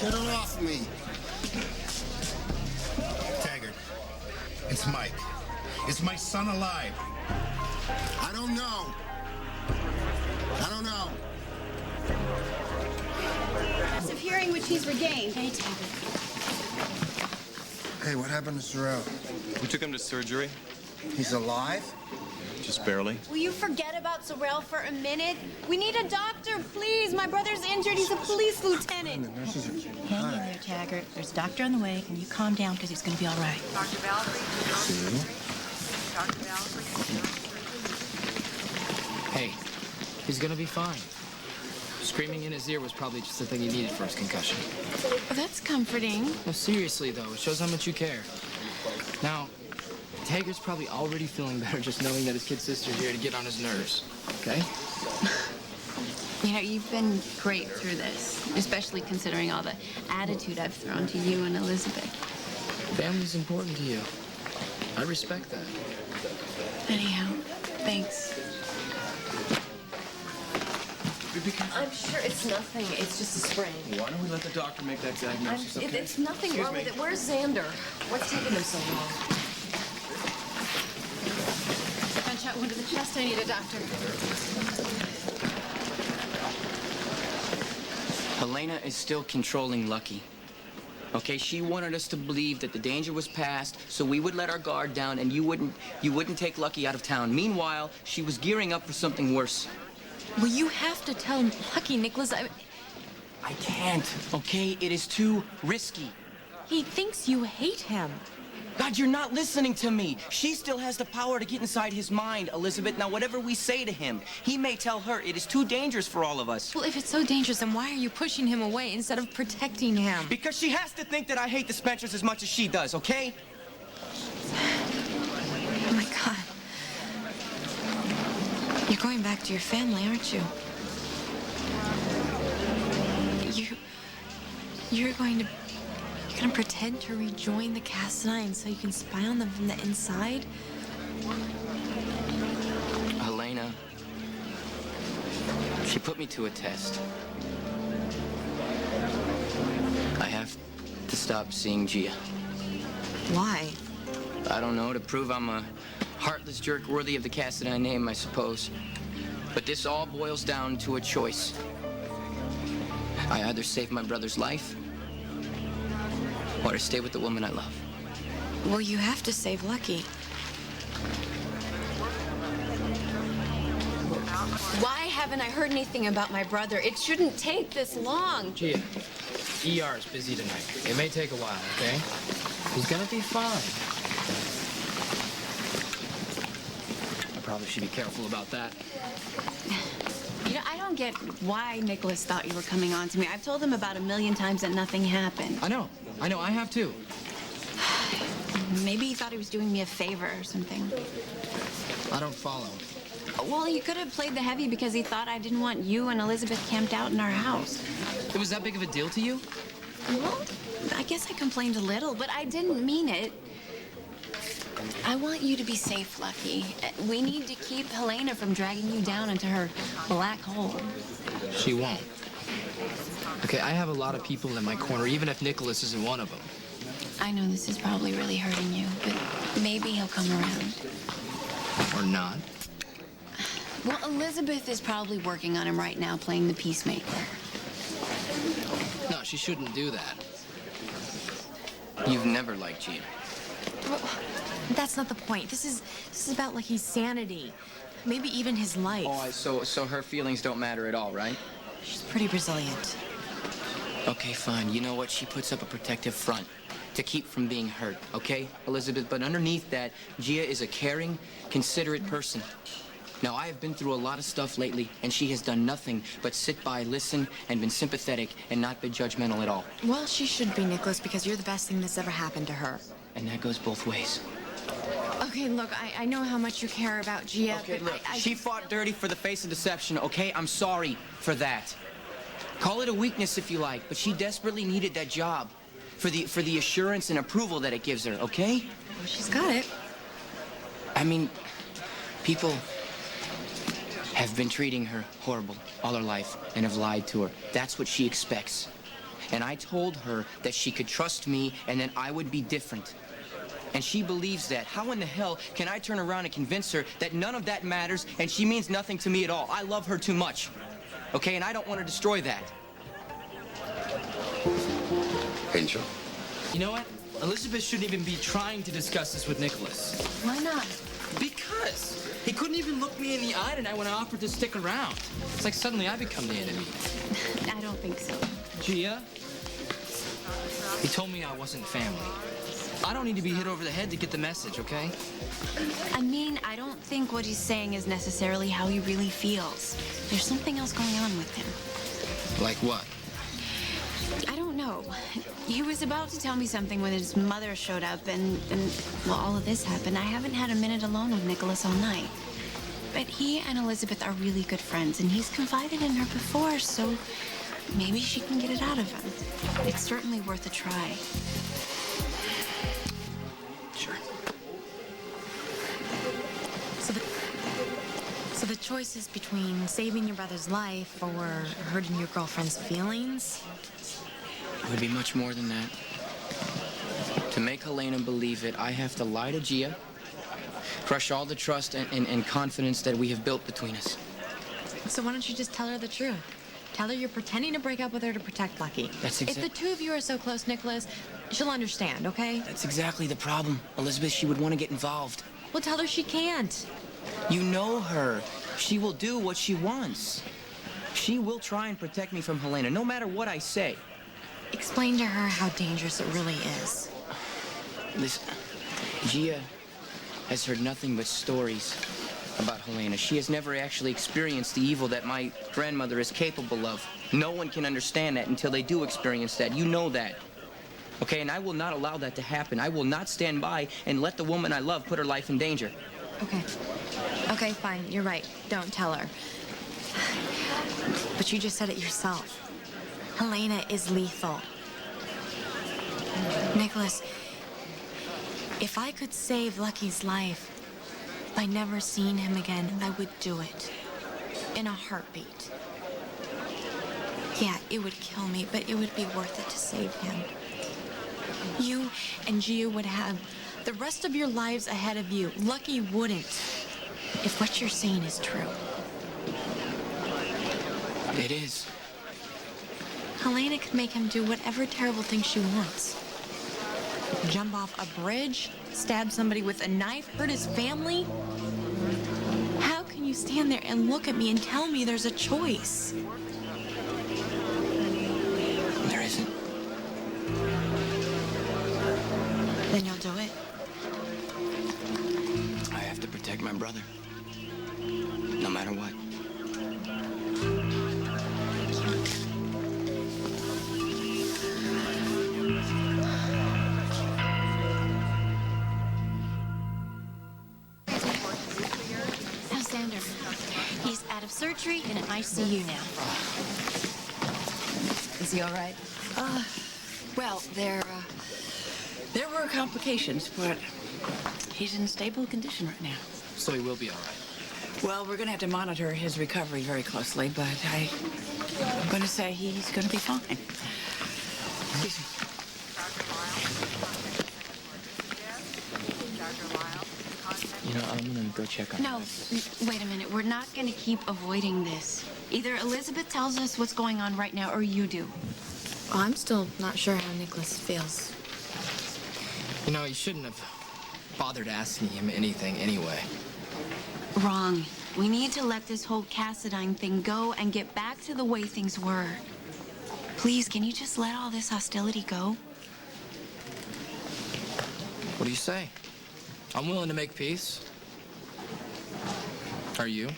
Get it off me. Taggart, it's Mike. Is my son alive? I don't know. I don't know. Of hearing which he's regained. Hey, Taggart. Hey, what happened to Sorrel? We took him to surgery. He's alive? Just barely. Will you forget about Sorrel for a minute? We need a doctor, please. My brother's injured. He's a police lieutenant. The nurses are... Hang in there, Taggart. There's a doctor on the way, and you calm down because he's going to be all right. Dr. Valkyrie. Dr. Valkyrie. Hey, he's gonna be fine. Screaming in his ear was probably just the thing he needed for his concussion. Well, that's comforting. No, seriously, though, it shows how much you care. Now, Taggart's probably already feeling better just knowing that his kid sister's here to get on his nerves, okay? You know, you've been great through this, especially considering all the attitude I've thrown to you and Elizabeth. Family's important to you. I respect that. Anyhow, thanks. I'm sure it's nothing. It's just a sprain. Why don't we let the doctor make that diagnosis, okay? It's nothing wrong with it. Where's Xander? What's taking him so long? Gunshot wound to the chest. I need a doctor. Helena is still controlling Lucky. Okay, she wanted us to believe that the danger was past, so we would let our guard down and you wouldn't take Lucky out of town. Meanwhile, she was gearing up for something worse. Well, you have to tell Lucky, Nikolas. I can't, okay? It is too risky. He thinks you hate him. God, you're not listening to me. She still has the power to get inside his mind, Elizabeth. Now, whatever we say to him, he may tell her it is too dangerous for all of us. Well, if it's so dangerous, then why are you pushing him away instead of protecting him? Because she has to think that I hate the Spencers as much as she does, okay? Oh, my God. You're going back to your family, aren't you? You're going to pretend to rejoin the Cassadine so you can spy on them from the inside? Helena, she put me to a test. I have to stop seeing Gia. Why? I don't know, to prove I'm a heartless jerk worthy of the Cassadine name, I suppose. But this all boils down to a choice. I either save my brother's life, or to stay with the woman I love. Well, you have to save Lucky. Why haven't I heard anything about my brother? It shouldn't take this long. Gia, ER is busy tonight. It may take a while, okay? He's gonna be fine. I probably should be careful about that. You know, I don't get why Nikolas thought you were coming on to me. I've told him about 1,000,000 times that nothing happened. I know, I have too. Maybe he thought he was doing me a favor or something. I don't follow. Well, he could have played the heavy because he thought I didn't want you and Elizabeth camped out in our house. It was that big of a deal to you? Well, I guess I complained a little, but I didn't mean it. I want you to be safe, Lucky. We need to keep Helena from dragging you down into her black hole. She won't. Okay, I have a lot of people in my corner, even if Nikolas isn't one of them. I know this is probably really hurting you, but maybe he'll come around. Or not. Well, Elizabeth is probably working on him right now, playing the peacemaker. No, she shouldn't do that. You've never liked Gia. Well, that's not the point. This is about Lucky's sanity. Maybe even his life. Oh, so her feelings don't matter at all, right? She's pretty resilient. Okay, fine. You know what? She puts up a protective front to keep from being hurt, okay, Elizabeth? But underneath that, Gia is a caring, considerate person. Now, I have been through a lot of stuff lately, and she has done nothing but sit by, listen, and been sympathetic and not been judgmental at all. Well, she should be, Nikolas, because you're the best thing that's ever happened to her. And that goes both ways. Okay, look, I know how much you care about Gia, Okay, but look, she fought dirty for the face of deception, okay? I'm sorry for that. Call it a weakness if you like, but she desperately needed that job for the assurance and approval that it gives her, okay? Well, she's got it. I mean, people have been treating her horrible all her life and have lied to her. That's what she expects. And I told her that she could trust me and then I would be different. And she believes that. How in the hell can I turn around and convince her that none of that matters and she means nothing to me at all? I love her too much. Okay, and I don't want to destroy that. Angel? You know what? Elizabeth shouldn't even be trying to discuss this with Nikolas. Why not? Because he couldn't even look me in the eye tonight when I offered to stick around. It's like suddenly I become the enemy. I don't think so. Gia? He told me I wasn't family. I don't need to be hit over the head to get the message, okay? I mean, I don't think what he's saying is necessarily how he really feels. There's something else going on with him. Like what? I don't know. He was about to tell me something when his mother showed up and well, all of this happened. I haven't had a minute alone with Nikolas all night. But he and Elizabeth are really good friends, and he's confided in her before, so maybe she can get it out of him. It's certainly worth a try. Sure. So the choice is between saving your brother's life or hurting your girlfriend's feelings? It would be much more than that. To make Helena believe it, I have to lie to Gia, crush all the trust and confidence that we have built between us. So why don't you just tell her the truth? Tell her you're pretending to break up with her to protect Lucky. That's If the two of you are so close, Nikolas, she'll understand, okay? That's exactly the problem. Elizabeth, she would want to get involved. Well, tell her she can't. You know her. She will do what she wants. She will try and protect me from Helena, no matter what I say. Explain to her how dangerous it really is. Listen, Gia has heard nothing but stories about Helena. She has never actually experienced the evil that my grandmother is capable of. No one can understand that until they do experience that. You know that. Okay, and I will not allow that to happen. I will not stand by and let the woman I love put her life in danger. Okay. Okay, fine. You're right. Don't tell her. But you just said it yourself. Helena is lethal. Nikolas, if I could save Lucky's life by never seeing him again, I would do it. In a heartbeat. Yeah, it would kill me, but it would be worth it to save him. You and Gia would have the rest of your lives ahead of you. Lucky wouldn't, if what you're saying is true. It is. Helena could make him do whatever terrible thing she wants. Jump off a bridge, stab somebody with a knife, hurt his family. How can you stand there and look at me and tell me there's a choice? There isn't. Then you'll do it. I have to protect my brother. No matter what. Alexander, he's out of surgery in an ICU now. Is he all right? Well, there were complications, but he's in stable condition right now. So he will be all right. Well, we're going to have to monitor his recovery very closely, but I'm going to say he's going to be fine. Excuse me. You know, I'm gonna go check on No, wait a minute. We're not going to keep avoiding this. Either Elizabeth tells us what's going on right now, or you do. Well, I'm still not sure how Nikolas feels. You know, you shouldn't have bothered asking him anything anyway. Wrong. We need to let this whole Cassadine thing go and get back to the way things were. Please, can you just let all this hostility go? What do you say? I'm willing to make peace. Are you?